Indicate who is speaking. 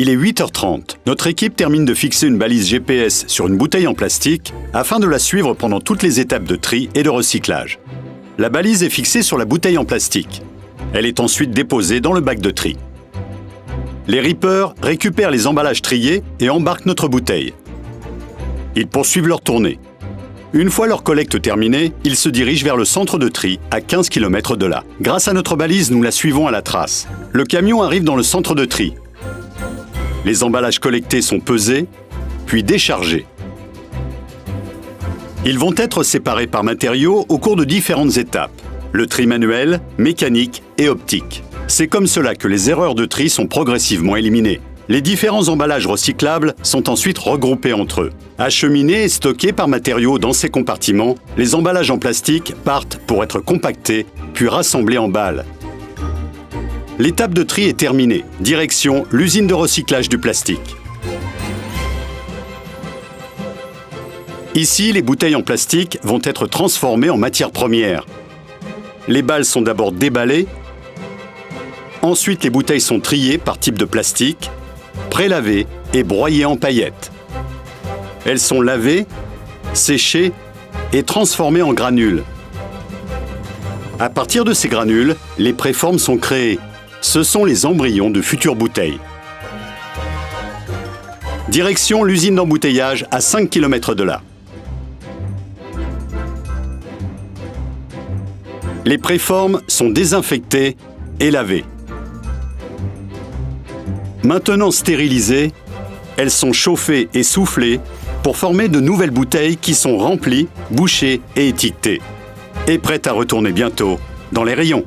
Speaker 1: Il est 8h30. Notre équipe termine de fixer une balise GPS sur une bouteille en plastique afin de la suivre pendant toutes les étapes de tri et de recyclage. La balise est fixée sur la bouteille en plastique. Elle est ensuite déposée dans le bac de tri. Les rippers récupèrent les emballages triés et embarquent notre bouteille. Ils poursuivent leur tournée. Une fois leur collecte terminée, ils se dirigent vers le centre de tri, à 15 km de là. Grâce à notre balise, nous la suivons à la trace. Le camion arrive dans le centre de tri. Les emballages collectés sont pesés, puis déchargés. Ils vont être séparés par matériaux au cours de différentes étapes. Le tri manuel, mécanique et optique. C'est comme cela que les erreurs de tri sont progressivement éliminées. Les différents emballages recyclables sont ensuite regroupés entre eux. Acheminés et stockés par matériaux dans ces compartiments, les emballages en plastique partent pour être compactés, puis rassemblés en balles. L'étape de tri est terminée. Direction l'usine de recyclage du plastique. Ici, les bouteilles en plastique vont être transformées en matière première. Les balles sont d'abord déballées. Ensuite, les bouteilles sont triées par type de plastique, prélavées et broyées en paillettes. Elles sont lavées, séchées et transformées en granules. À partir de ces granules, les préformes sont créées. Ce sont les embryons de futures bouteilles. Direction l'usine d'embouteillage à 5 km de là. Les préformes sont désinfectées et lavées. Maintenant stérilisées, elles sont chauffées et soufflées pour former de nouvelles bouteilles qui sont remplies, bouchées et étiquetées. Et prêtes à retourner bientôt dans les rayons.